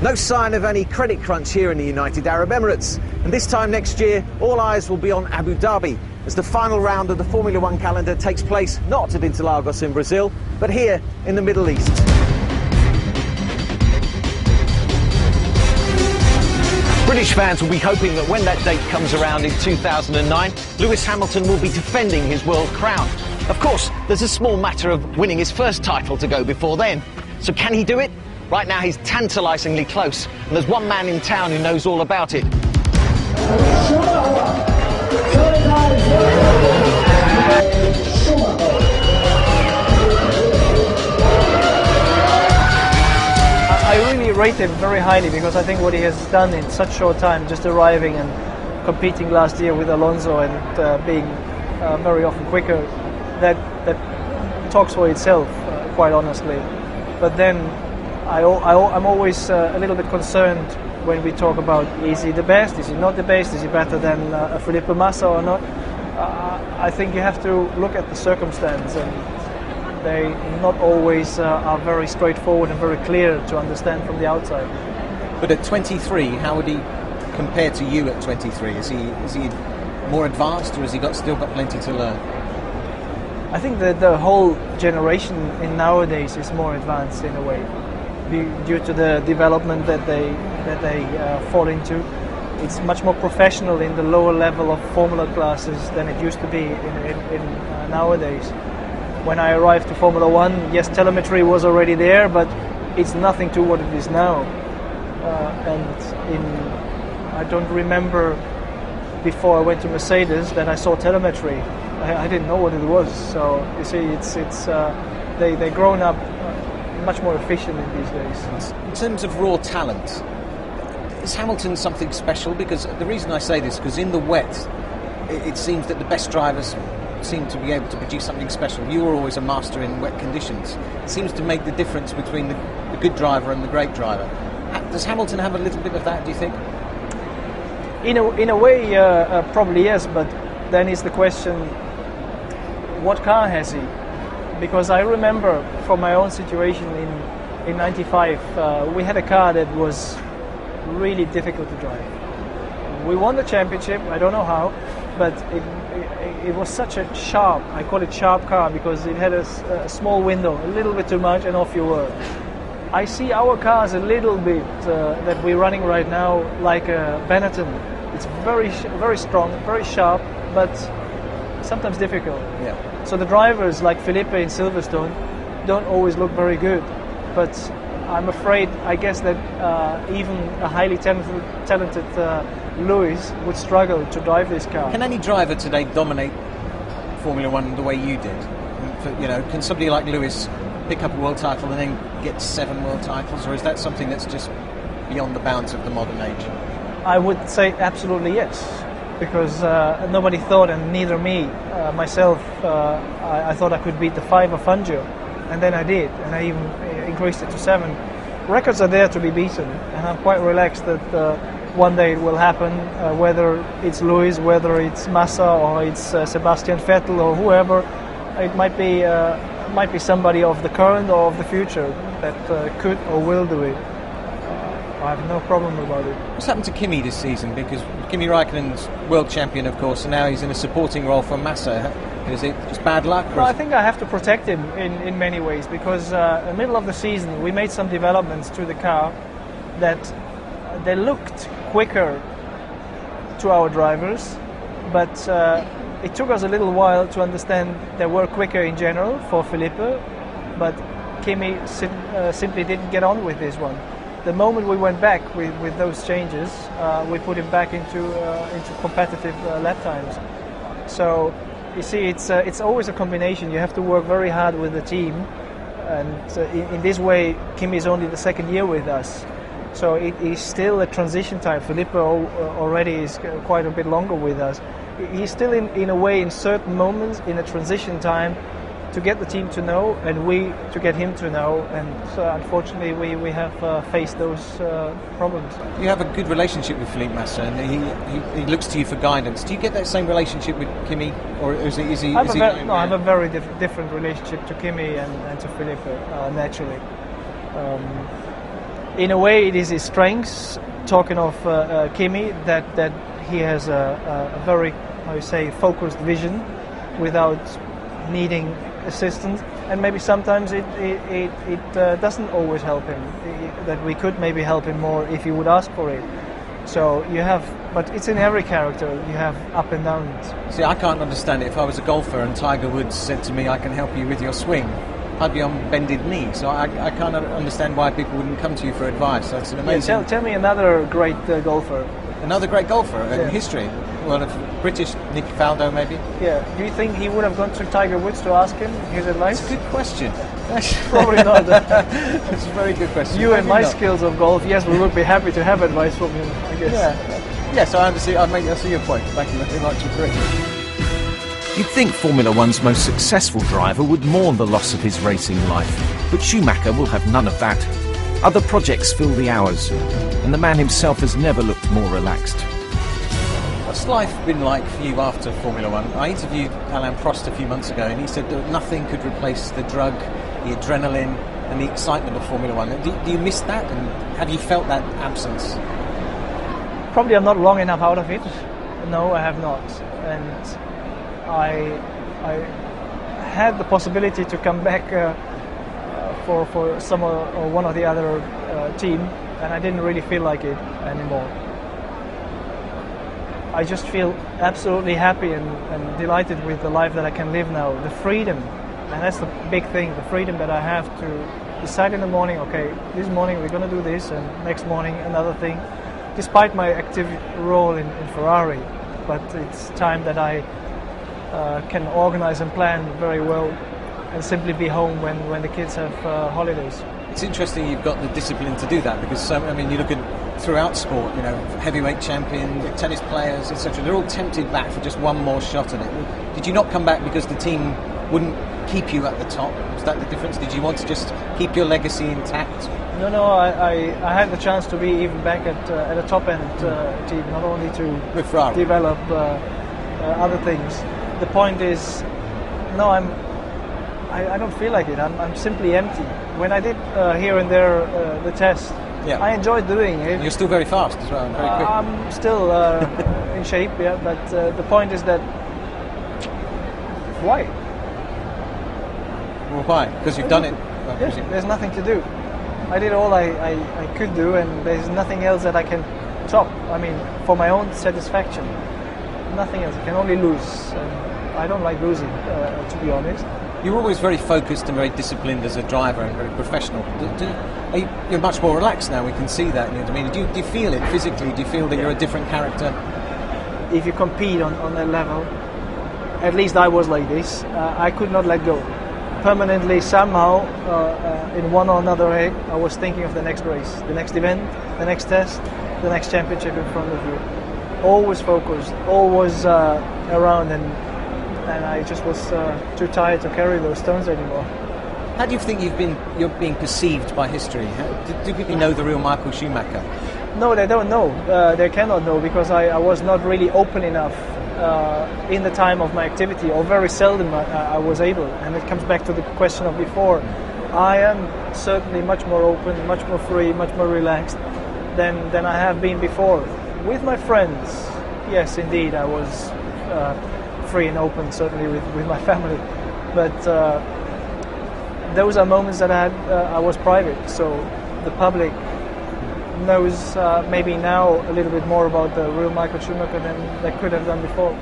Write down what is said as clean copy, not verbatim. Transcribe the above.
No sign of any credit crunch here in the United Arab Emirates. And this time next year, all eyes will be on Abu Dhabi as the final round of the Formula One calendar takes place not at Interlagos in Brazil, but here in the Middle East. British fans will be hoping that when that date comes around in 2009, Lewis Hamilton will be defending his world crown. Of course, there's a small matter of winning his first title to go before then. So can he do it? Right now he's tantalisingly close, and there's one man in town who knows all about it. I really rate him very highly because I think what he has done in such short time, just arriving and competing last year with Alonso and being very often quicker, that talks for itself, quite honestly. But then I'm always a little bit concerned when we talk about, is he the best, is he not the best, is he better than Felipe Massa or not? I think you have to look at the circumstance, and they not always are very straightforward and very clear to understand from the outside. But at 23, how would he compare to you at 23? Is he more advanced, or has he still got plenty to learn? I think that the whole generation in nowadays is more advanced in a way, due to the development that they fall into. It's much more professional in the lower level of Formula classes than it used to be in nowadays. When I arrived to Formula One, yes, telemetry was already there, but it's nothing to what it is now. I don't remember before I went to Mercedes that I saw telemetry. I didn't know what it was. So you see, they've grown up much more efficient in these days. In terms of raw talent, is Hamilton something special? Because the reason I say this, because in the wet, it seems that the best drivers seem to be able to produce something special. You were always a master in wet conditions. It seems to make the difference between the good driver and the great driver. Does Hamilton have a little bit of that, do you think? In a way, probably yes, but then is the question, what car has he? Because I remember from my own situation in 95, we had a car that was really difficult to drive. We won the championship, I don't know how, but it was such a sharp, I call it sharp car, because it had a small window, a little bit too much, and off you were. I see our cars a little bit that we're running right now like a Benetton. It's very strong, very sharp, but sometimes difficult. Yeah. So the drivers like Felipe in Silverstone don't always look very good, but I'm afraid, I guess that even a highly talented Lewis would struggle to drive this car. Can any driver today dominate Formula One the way you did? Can somebody like Lewis pick up a world title and then get 7 world titles, or is that something that's just beyond the bounds of the modern age? I would say absolutely yes, because nobody thought, and neither me, myself, I thought I could beat the 5 of Fangio, and then I did, and I even increased it to 7. Records are there to be beaten, and I'm quite relaxed that one day it will happen, whether it's Lewis, whether it's Massa, or it's Sebastian Vettel, or whoever. It might be somebody of the current or of the future that could or will do it. I have no problem about it. What's happened to Kimi this season? Because Kimi Raikkonen's world champion, of course, and now he's in a supporting role for Massa. Is it just bad luck? No, I think I have to protect him in many ways, because in the middle of the season we made some developments to the car that they looked quicker to our drivers, but it took us a little while to understand they were quicker in general for Felipe, but Kimi simply didn't get on with this one. The moment we went back with those changes, we put him back into competitive lap times. So you see, it's always a combination. You have to work very hard with the team, and in this way, Kimi is only the 2nd year with us. So it is still a transition time. Felipe already is quite a bit longer with us. He's still in a way in certain moments in a transition time to get the team to know, and we to get him to know, and unfortunately we have faced those problems. You have a good relationship with Felipe Massa, and he looks to you for guidance. Do you get that same relationship with Kimi, or is he? I have a very different relationship to Kimi and to Felipe, naturally. in a way, it is his strengths. Talking of Kimi, that he has a very, how you say, focused vision without needing assistance, and maybe sometimes it doesn't always help him. That we could maybe help him more if he would ask for it. So you have, but it's in every character. You have up and downs. See, I can't understand it. If I was a golfer and Tiger Woods said to me, "I can help you with your swing," I'd be on bended knee. So I can't understand why people wouldn't come to you for advice. That's an amazing. Yeah, tell me another great golfer. Another great golfer in history. Well, British Nick Faldo, maybe. Yeah. Do you think he would have gone to Tiger Woods to ask him his advice? That's a good question. Probably not. That's a very good question. You and my not. skills of golf, yes, we would be happy to have advice from him, I guess. Yeah. Yes, I see your point. Thank you very much. Agree. You'd think Formula One's most successful driver would mourn the loss of his racing life, but Schumacher will have none of that. Other projects fill the hours, and the man himself has never looked more relaxed. What's life been like for you after Formula One? I interviewed Alain Prost a few months ago, and he said that nothing could replace the drug, the adrenaline, and the excitement of Formula One. Do you miss that, and have you felt that absence? Probably I'm not long enough out of it. No, I have not. And I had the possibility to come back for some or one or the other team, and I didn't really feel like it anymore. I just feel absolutely happy and delighted with the life that I can live now. The freedom, and that's the big thing, the freedom that I have to decide in the morning, okay, this morning we're going to do this, and next morning another thing, despite my active role in Ferrari. But it's time that I can organize and plan very well and simply be home when the kids have holidays. It's interesting you've got the discipline to do that, because you look at throughout sport, heavyweight champions, tennis players, etc. They're all tempted back for just one more shot at it. Did you not come back because the team wouldn't keep you at the top? Was that the difference? Did you want to just keep your legacy intact? No. I had the chance to be even back at a top end team, not only to develop other things. The point is, no, I don't feel like it. I'm simply empty. When I did here and there the test, I enjoyed doing it. You're still very fast as well, and very quick. I'm still in shape, yeah. But the point is that why? Well, why? Because you've done it. Yes, there's nothing to do. I did all I could do, and there's nothing else that I can top. I mean, for my own satisfaction, nothing else. I can only lose. I don't like losing, to be honest. You're always very focused and very disciplined as a driver and very professional. You're much more relaxed now, we can see that. Do you feel it physically? Do you feel that you're a different character? If you compete on that level, at least I was like this, I could not let go. Permanently, somehow, in one or another way, I was thinking of the next race, the next event, the next test, the next championship in front of you. Always focused, always around, and I just was too tired to carry those stones anymore. How do you think you're being perceived by history? Do people know the real Michael Schumacher? No, they don't know. They cannot know, because I was not really open enough in the time of my activity, or very seldom I was able. And it comes back to the question of before. I am certainly much more open, much more free, much more relaxed than I have been before. With my friends, yes, indeed, I was free and open, certainly with my family. But those are moments that I was private, so the public knows maybe now a little bit more about the real Michael Schumacher than they could have done before.